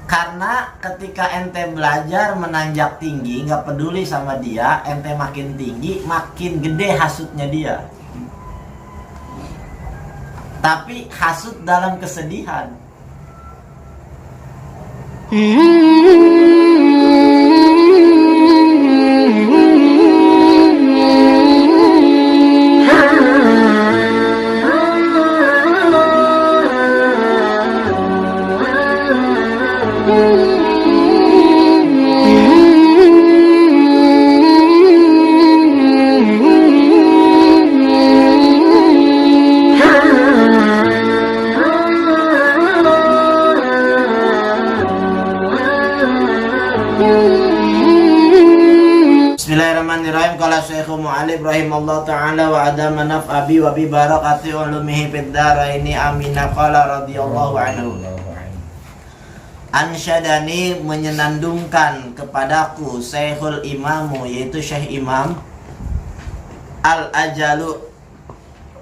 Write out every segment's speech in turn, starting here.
Karena ketika ente belajar menanjak tinggi, nggak peduli sama dia, ente makin tinggi, makin gede hasutnya dia. Tapi hasut dalam kesedihan. Bismillahirrahmanirrahim. Qala Syekh Mu'alib rahimallahu ta'ala wa adama naf'abi wa bi barakati ulumihi fid dharaini amin. Qala radhiyallahu anhu. Ansyadani menyenandungkan kepadaku Syekhul Imamu, yaitu Syekh Imam Al-Ajalu,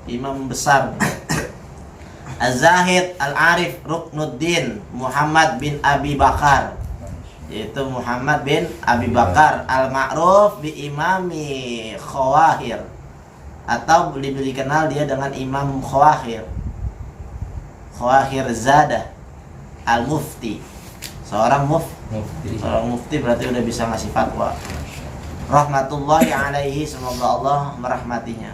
imam besar, Az-Zahid Al-Arif Ruknuddin Muhammad bin Abi Bakar, yaitu Muhammad bin Abi Bakar Al-Ma'ruf bi Imami Khawahir, atau dikenal dia dengan Imam Khawahir, Khawahir Zadah Al-Mufti. Seorang mufti berarti udah bisa ngasih fatwa. Rahmatullahi alaihi, semoga Allah merahmatinya.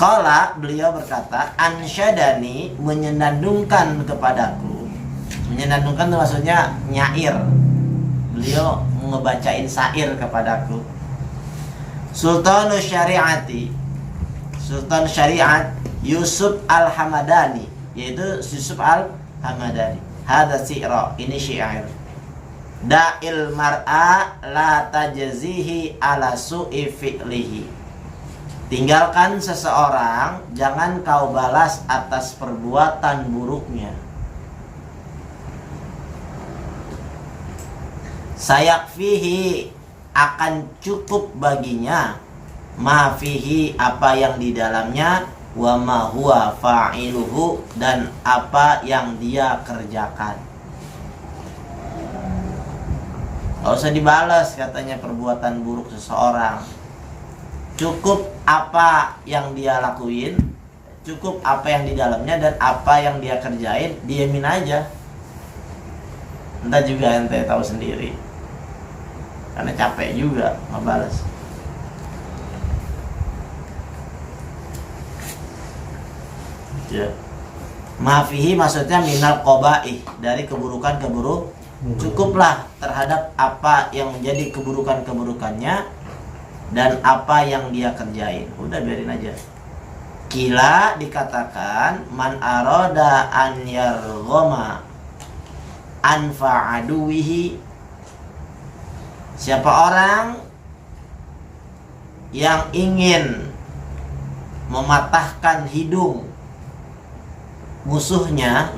Qala, beliau berkata, ansyadani menyenandungkan kepadaku. Menyenandungkan itu maksudnya nyair. Beliau ngebacain syair kepadaku. Sultanul Syariati, Sultan Syariat Yusuf Al-Hamadani, yaitu Yusuf Al-Hamadani. Hada syi'ra, ini syair. Da'il mar'a la tajzihi ala su'i fi'lihi. Tinggalkan seseorang, jangan kau balas atas perbuatan buruknya. Sayakfihi, akan cukup baginya, ma fihi, apa yang di dalamnya, wa ma huwa fa'iluhu, dan apa yang dia kerjakan. Gak usah dibalas katanya perbuatan buruk seseorang. Cukup apa yang dia lakuin, cukup apa yang di dalamnya, dan apa yang dia kerjain, diamin aja. Entah juga ente tahu sendiri, karena capek juga ngebalas. Ya. Maafihi maksudnya minal qabaih, dari keburukan-keburukan. Cukuplah terhadap apa yang menjadi keburukan-keburukannya dan apa yang dia kerjain. Udah biarin aja. Kila dikatakan man arada an yarghama anfa aduwihi, siapa orang yang ingin mematahkan hidung musuhnya,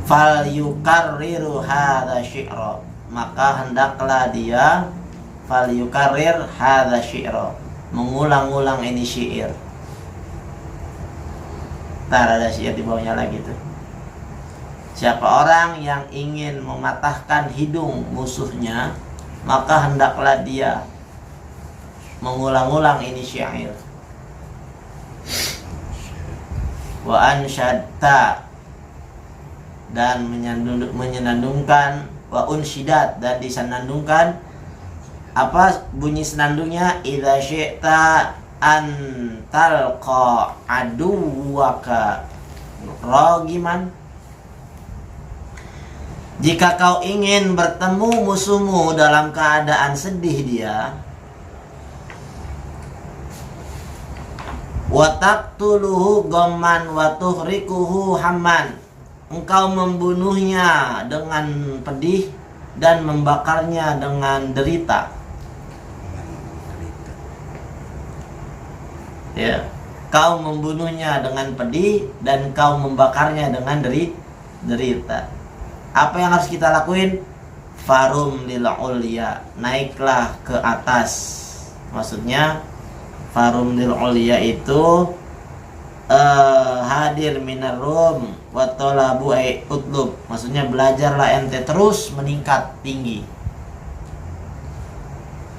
fal yukarriru hadza syi'ra, maka hendaklah dia fal yukarrir hadza syi'ra, mengulang-ulang ini syair. Ntar ada syair di bawahnya lagi tuh. Siapa orang yang ingin mematahkan hidung musuhnya, maka hendaklah dia mengulang-ulang ini syair. Wa ansyadta, dan menyenandungkan, wa unsyidat, dan disenandungkan. Apa bunyi senandungnya? Idza syi'ta an talqa aduwaka ragiman, jika kau ingin bertemu musuhmu dalam keadaan sedih dia, wa taqtuluhu ghamman wa tuhrikuhu hamman, engkau membunuhnya dengan pedih dan membakarnya dengan derita. Ya, kau membunuhnya dengan pedih dan kau membakarnya dengan derita. Apa yang harus kita lakuin? Farum lil ulya, naiklah ke atas. Maksudnya farum lil ulya itu hadir minar rum wa talabu ay utlub, maksudnya belajarlah ente terus meningkat tinggi.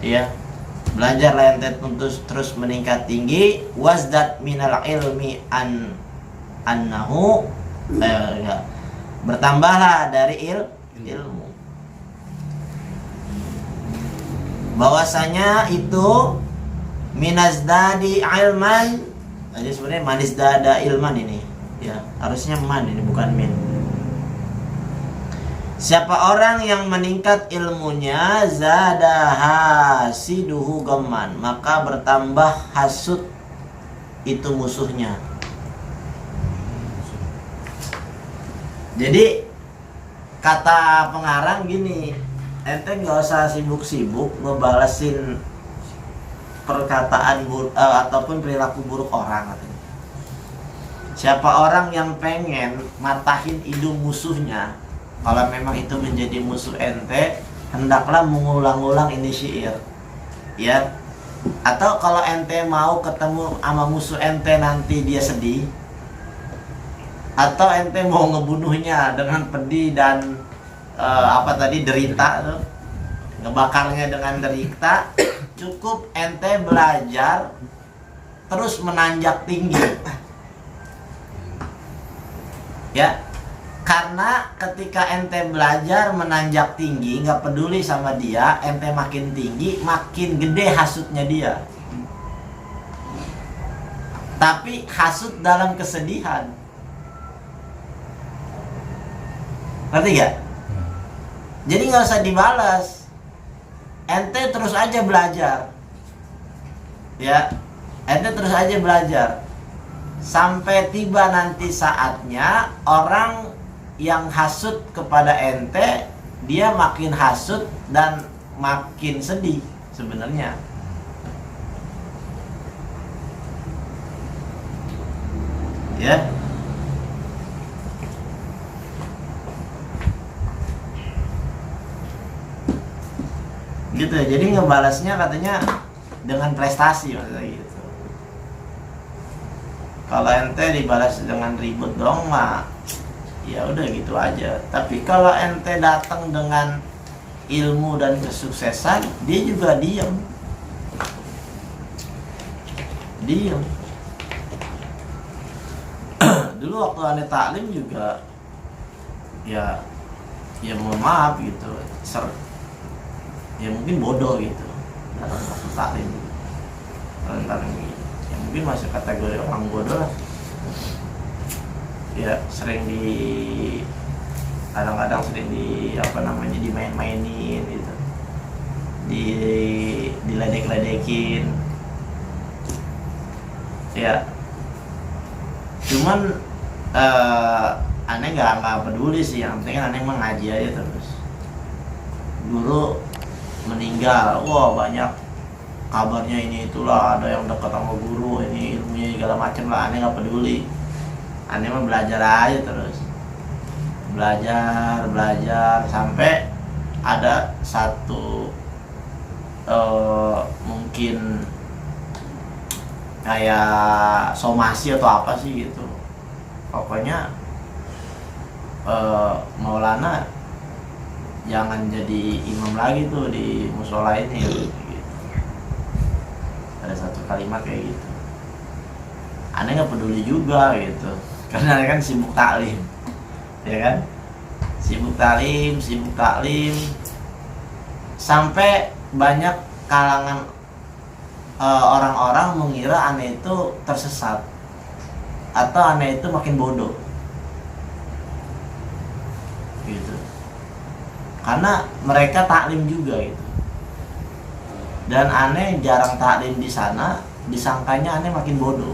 Ya, belajarlah ente terus meningkat tinggi. Wasdat minal ilmi annahu bertambahlah dari ilmu, bahwasanya itu minazdadi ilman. Jadi sebenarnya manizdada ilman ini, ya harusnya man ini bukan min. Siapa orang yang meningkat ilmunya, zada hasiduhu gamman, maka bertambah hasud itu musuhnya. Jadi kata pengarang gini, ente nggak usah sibuk-sibuk ngebalesin perkataan ataupun perilaku buruk orang katanya. Siapa orang yang pengen matahin hidung musuhnya, kalau memang itu menjadi musuh ente, hendaklah mengulang-ulang ini syair, ya. Atau kalau ente mau ketemu sama musuh ente nanti dia sedih, atau ente mau ngebunuhnya dengan pedih dan derita tuh, ngebakarnya dengan derita, cukup ente belajar terus menanjak tinggi, ya. Karena ketika ente belajar menanjak tinggi, nggak peduli sama dia, ente makin tinggi, makin gede hasutnya dia. Tapi hasut dalam kesedihan, ngerti gak? Jadi nggak usah dibalas, ente terus aja belajar, ya. Ente terus aja belajar sampai tiba nanti saatnya orang yang hasut kepada ente, dia makin hasut dan makin sedih sebenarnya. Ya. Gitu. Jadi ngebalasnya katanya dengan prestasi maksudnya gitu. Kalau ente dibalas dengan ribut dong mah ya udah gitu aja. Tapi kalau ente datang dengan ilmu dan kesuksesan, dia juga diam. Dulu waktu ane taklim juga ya mohon maaf gitu, ya mungkin bodoh gitu dalam waktu taklim. Ya mungkin masuk kategori orang bodoh lah. Ya sering kadang-kadang sering dimain-mainin gitu, diledek-ledekin, ya. Cuman aneh nggak peduli sih, yang penting kan aneh mengaji aja terus. Guru meninggal, wah banyak kabarnya ini itulah, ada yang dekat sama guru, ini ilmunya segala macam lah, aneh nggak peduli. Aneh mah belajar aja terus, belajar sampai ada satu mungkin kayak somasi atau apa sih gitu, pokoknya Maulana jangan jadi imam lagi tuh di musola ini gitu. Ada satu kalimat kayak gitu, aneh nggak peduli juga gitu, karena aneh kan sibuk taklim, ya kan, sibuk taklim, sampai banyak kalangan orang-orang mengira aneh itu tersesat atau aneh itu makin bodoh gitu, karena mereka taklim juga gitu, dan aneh jarang taklim di sana, disangkanya aneh makin bodoh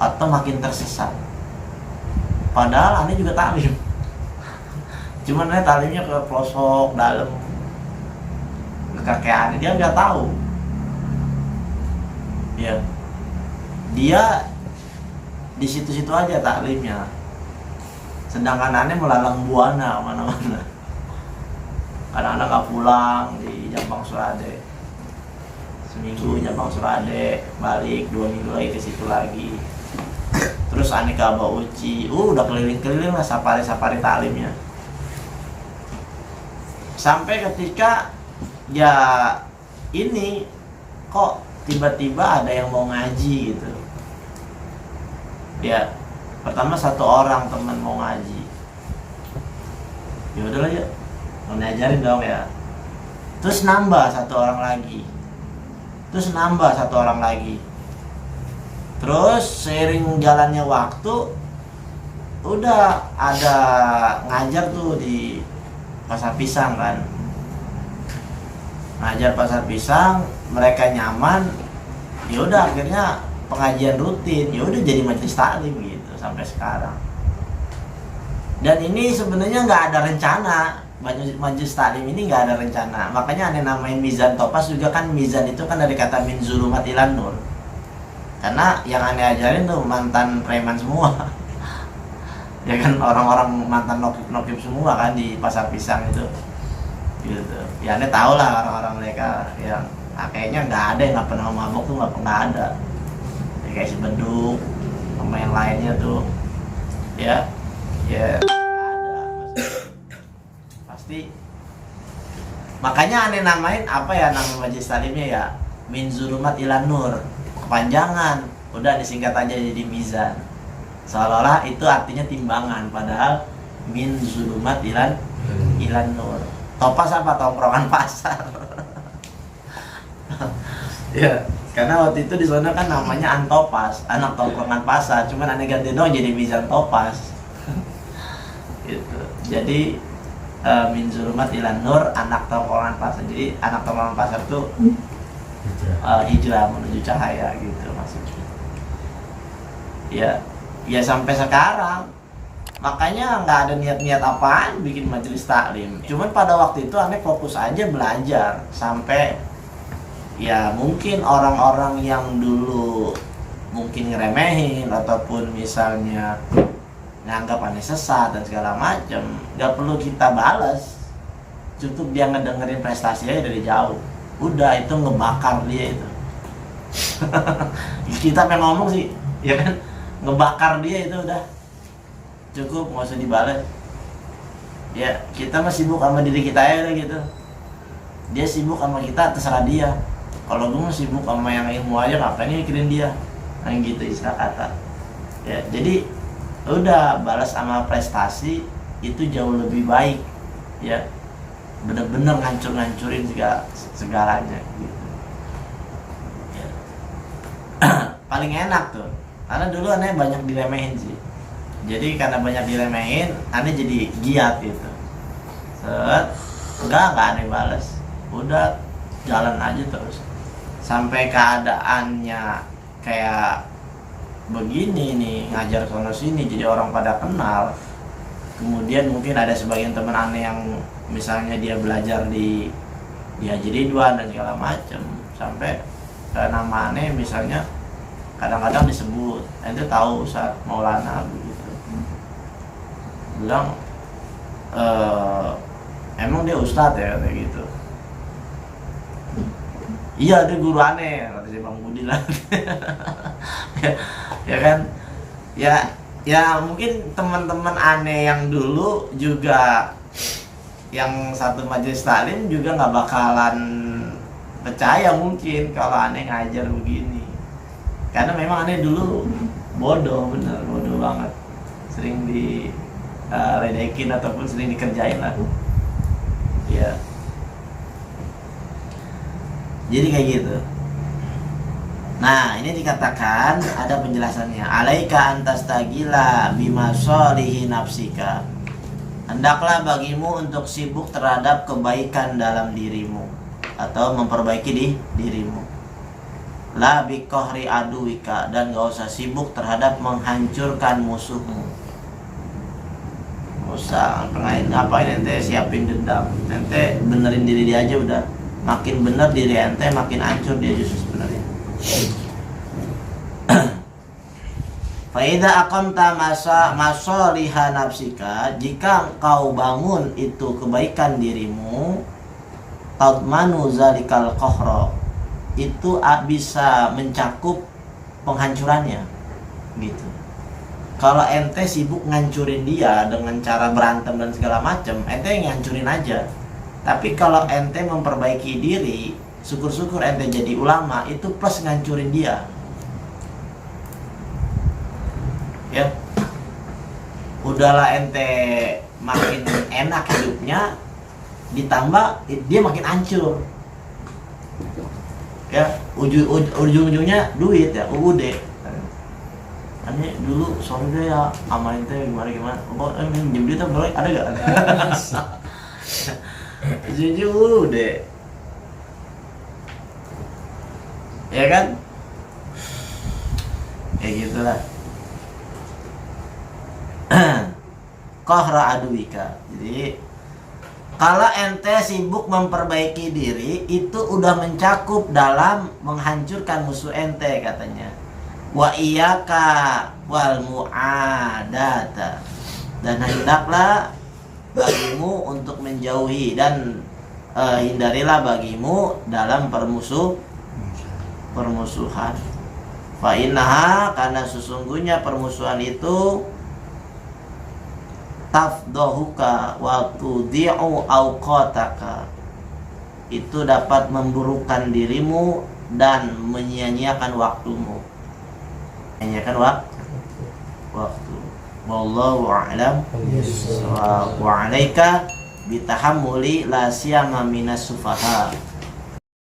atau makin tersesat, padahal aneh juga taklim, cuman aneh taklimnya ke pelosok dalam, ke kakek aneh, dia nggak tahu, ya dia di situ-situ aja taklimnya, sedangkan aneh melalang buana mana-mana. Kadang-kadang nggak pulang di Jampang Surade, seminggu Jampang Surade, balik 2 minggu lagi ke situ lagi, terus aneka aba uci, udah keliling-keliling lah safari taklimnya. Sampai ketika ya ini kok tiba-tiba ada yang mau ngaji gitu. Ya pertama satu orang teman mau ngaji, ya udahlah ya mau ngajarin dong ya. Terus nambah satu orang lagi, terus seiring jalannya waktu udah ada ngajar tuh di Pasar Pisang kan, ngajar Pasar Pisang, mereka nyaman, ya udah akhirnya pengajian rutin, ya udah jadi majelis taklim gitu sampai sekarang. Dan ini sebenarnya nggak ada rencana, majelis taklim ini nggak ada rencana, makanya aneh namain Mizan Topas juga kan. Mizan itu kan dari kata min zulumat ilan nur, karena yang aneh ajarin tuh mantan preman semua. Ya kan, orang-orang mantan nokip semua kan di Pasar Pisang itu gitu. Ya aneh tau lah orang-orang mereka yang kayaknya nggak ada yang nggak pernah mabok tuh, nggak ada ya, kayak si Beduk sama yang lainnya tuh ya nggak ada pasti. Makanya aneh namain apa ya, nama majelis taklimnya ya min zulumat ilan nur, kepanjangan, udah disingkat aja jadi Mizan, seolah-olah itu artinya timbangan, padahal min zulumat ilan nur. Topas apa? Tongkrongan pasar. Ya, karena waktu itu di sana kan namanya Antopas, anak tongkrongan pasar, cuman aneh ganti dong jadi Mizan Topas. Gitu. Jadi min zulumat ilan nur, anak tongkrongan pasar. Jadi anak tongkrongan pasar tuh hijrah menuju cahaya gitu maksudnya. Ya sampai sekarang. Makanya nggak ada niat-niat apaan bikin majelis taklim. Cuman pada waktu itu aneh fokus aja belajar. Sampai ya mungkin orang-orang yang dulu mungkin ngeremehin ataupun misalnya nganggap aneh sesat dan segala macam, nggak perlu kita balas. Cukup dia ngedengerin prestasi aja dari jauh. Udah itu ngebakar dia itu. Kita pengen ngomong sih, ya kan? Ngebakar dia itu udah cukup, nggak usah dibalas. Ya kita mah sibuk sama diri kita ya gitu. Dia sibuk sama kita, terserah dia. Kalau gue mah sibuk sama yang ilmu aja, ngapain mikirin dia, nah gitu istilah kata. Ya jadi udah balas sama prestasi itu jauh lebih baik ya, bener-bener ngancur-ngancurin segalanya gitu ya. Paling enak tuh karena dulu aneh banyak diremehin sih, jadi karena banyak diremehin aneh jadi giat gitu. Enggak aneh balas, udah jalan aja terus sampai keadaannya kayak begini nih, ngajar sono sini jadi orang pada kenal. Kemudian mungkin ada sebagian teman aneh yang misalnya dia belajar di Haji Ridwan dan segala macam, sampai nama aneh misalnya kadang-kadang disebut, ente tahu Ustaz Maulana begitu, bilang emang dia Ustadz ya kayak gitu. Iya dia guru aneh, kata si Bang Budi lah. Ya kan, ya mungkin teman-teman aneh yang dulu juga yang satu majelis taklim juga nggak bakalan percaya mungkin kalau aneh ngajar begini, karena memang aneh dulu bodoh, bener bodoh banget, sering diledekin ataupun sering dikerjain lah ya. Jadi kayak gitu. Nah, ini dikatakan ada penjelasannya. Alaika antastagila bima sholihi nafsika. Hendaklah bagimu untuk sibuk terhadap kebaikan dalam dirimu atau memperbaiki dirimu. La biqahri aduwika, dan gak usah sibuk terhadap menghancurkan musuhmu. Usah ngapain ente siapin dendam. Ente benerin diri dia aja udah. Makin bener diri ente, makin hancur dia justru sebenarnya. Faida aqamta masaliha nafsika, jika engkau bangun itu kebaikan dirimu, tadmanu zalikal qahra, itu bisa mencakup penghancurannya gitu. Kalau ente sibuk ngancurin dia dengan cara berantem dan segala macam, ente ngancurin aja. Tapi kalau ente memperbaiki diri, syukur-syukur ente jadi ulama, itu plus ngancurin dia. Ya, udahlah ente makin enak hidupnya, ditambah dia makin hancur. Ya, ujung-ujungnya duit ya, UUD. Ini dulu sorry deh ya, sama ente gimana oh minjem duit boleh, ada gak? Jujur deh, ya kan? Kayak gitulah. Qahra aduwika. Jadi kalau ente sibuk memperbaiki diri, itu udah mencakup dalam menghancurkan musuh ente katanya. Wa iyyaka wal mu'adata, dan hendaklah bagimu untuk menjauhi dan hindarilah bagimu dalam permusuhan. Fa innaha, karena sesungguhnya permusuhan itu tafdahuka wa tudhi'u awqataka, itu dapat memburukkan dirimu dan menyia-nyiakan waktumu. Menyia-nyiakan waktu. Wallahu a'lam. Wa 'alaika bitahammuli la siyama minas sufaha.